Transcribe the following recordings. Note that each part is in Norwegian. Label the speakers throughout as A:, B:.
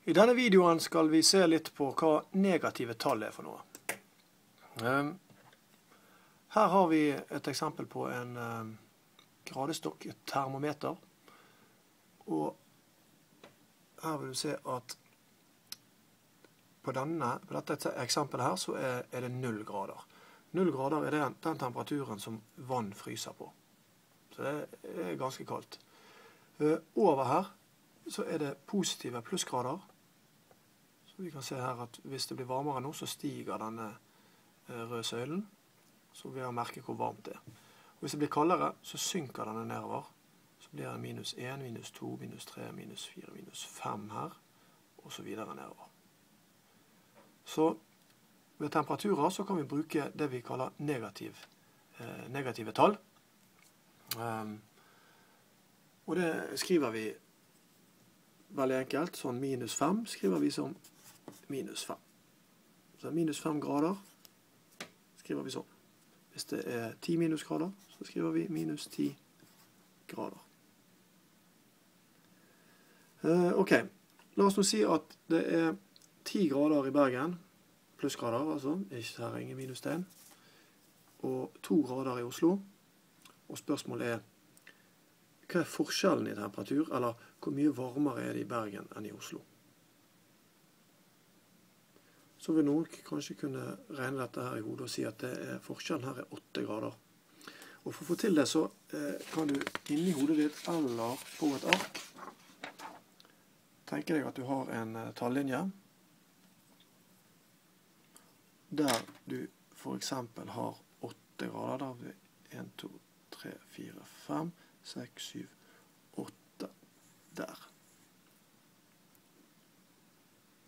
A: I denne videoen skal vi se litt på hva negative tall er for noe. Her har vi et eksempel på en gradestokk, et termometer. Og her vil du se at på dette eksempelet her så er det 0 grader. 0 grader er den temperaturen som vann fryser på. Så det er ganske kaldt. Over her så er det positive plussgrader. Så vi kan se her at hvis det blir varmere nå, så stiger denne røde søylen. Så vil jeg merke hvor varmt det er. Og hvis det blir kaldere, så synker denne nedover. Så blir det minus 1, minus 2, minus 3, minus 4, minus 5 her, og så videre nedover. Så ved temperaturer så kan vi bruke det vi kaller negative tall. Og det skriver vi veldig enkelt, sånn minus 5 skriver vi som minus 5. Så minus 5 grader skriver vi sånn. Hvis det er 10 minusgrader, så skriver vi minus 10 grader. Ok, la oss nå si at det er 10 grader i Bergen, plussgrader altså, ikke her er ingen minustegn, og 2 grader i Oslo. Og spørsmålet er, hva er forskjellen i temperatur, eller hvor mye varmere er det i Bergen enn i Oslo? Så vil noen kanskje kunne regne dette her i hodet og si at forskjellen her er 8 grader. Og for å få til det så kan du inni hodet ditt eller på et ark tenke deg at du har en tallinje der du for eksempel har 8 grader. Da har vi 1, 2, 3, 4, 5, 6, 7, 8 der.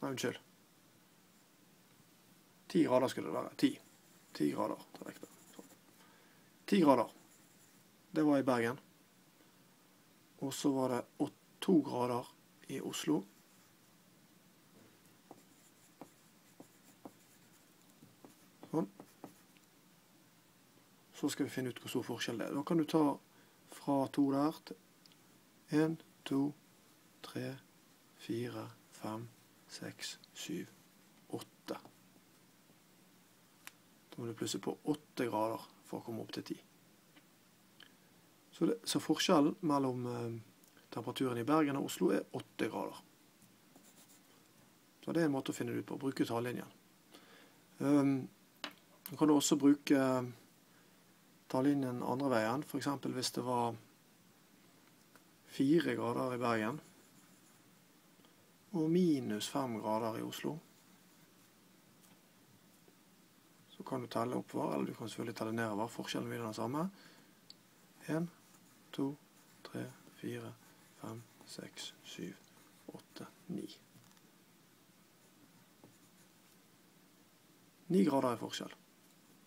A: Nei, unnskyld. 10 grader skulle det være. 10 grader. 10 grader. Det var i Bergen. Og så var det 2 grader i Oslo. Sånn. Så skal vi finne ut hvor stor forskjell det er. Da kan du ta fra 2 der til 1, 2, 3, 4, 5, 6, 7, 8. Da må du plusse på 8 grader for å komme opp til 10. Så forskjellen mellom temperaturen i Bergen og Oslo er 8 grader. Så det er en måte å finne det ut på, bruke tallinjen. Du kan også bruke tallinjen andre veien, for eksempel hvis det var 4 grader i Bergen og minus 5 grader i Oslo. Så kan du telle oppover, eller du kan selvfølgelig telle nedover. Forskjellen vil være den samme. 1, 2, 3, 4, 5, 6, 7, 8, 9. 9 grader er forskjell.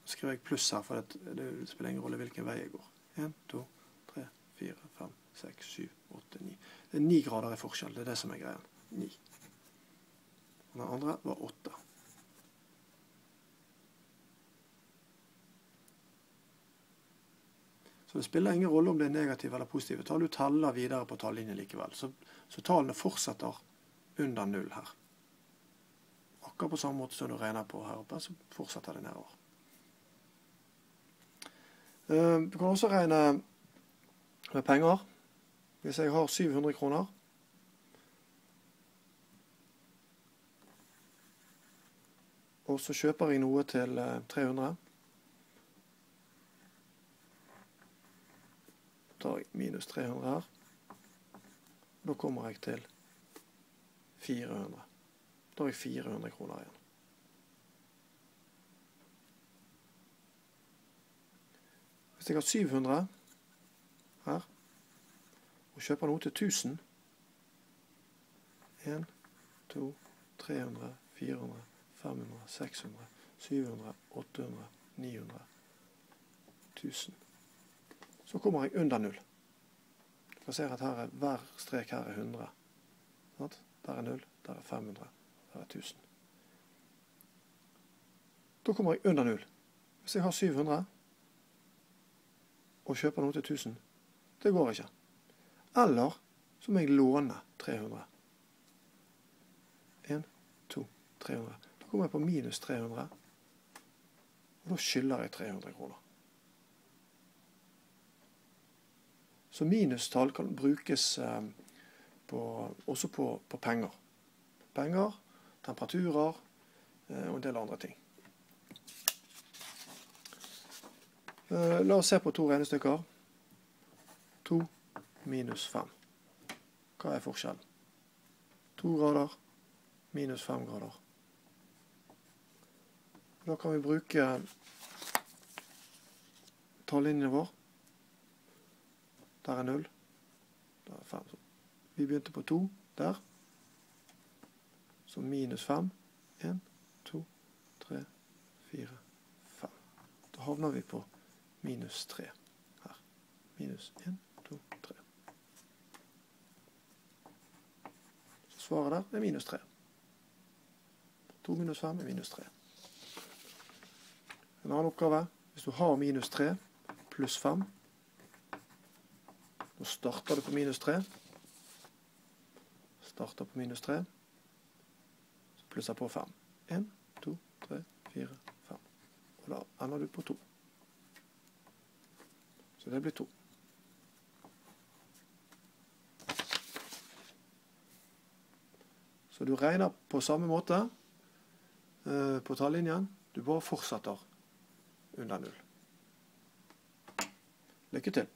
A: Så skriver jeg pluss her, for det spiller ingen rolle hvilken vei jeg går. 1, 2, 3, 4, 5, 6, 7, 8, 9. Det er 9 grader er forskjell, det er det som er greien. 9. Og den andre var 8. Så det spiller ingen rolle om det er negative eller positive tall. Du teller videre på tallinjen likevel. Så tallene fortsetter under 0 her. Akkurat på samme måte som du regner på her oppe, så fortsetter det nedover. Du kan også regne med penger. Hvis jeg har 700 kroner, og så kjøper jeg noe til 300, tar jeg minus 300 her. Da kommer jeg til 400. Da har jeg 400 kroner igjen. Hvis jeg har 700 her, og kjøper noe til 1000, 1, 2, 300, 400, 500, 600, 700, 800, 900, 1000. Så kommer jeg under 0. Du ser at her hver strek her er 100. Der er 0, der er 500, der er 1000. Da kommer jeg under 0. Hvis jeg har 700 og kjøper noe til 1000, det går ikke. Eller så må jeg låne 300. 2, 300. Da kommer jeg på minus 300. Og da skylder jeg 300 kroner. Så minustall kan brukes også på penger. Penger, temperaturer og en del andre ting. La oss se på to regnestykker. 2 minus 5. Hva er forskjellen? 2 grader minus 5 grader. Da kan vi bruke tallinjen vår. Der er 0. Der er 5. Vi begynte på 2 der. Så minus 5. 1, 2, 3, 4, 5. Da havner vi på minus 3 her. Minus 1, 2, 3. Så svaret der er minus 3. 2 minus 5 er minus 3. En annen oppgave. Hvis du har minus 3 pluss 5, da starter du på minus 3. Starter på minus 3. Så plusser på 5. 1, 2, 3, 4, 5. Og da ender du på 2. Så det blir 2. Så du regner på samme måte på tallinjen. Du bare fortsetter under 0. Lykke til!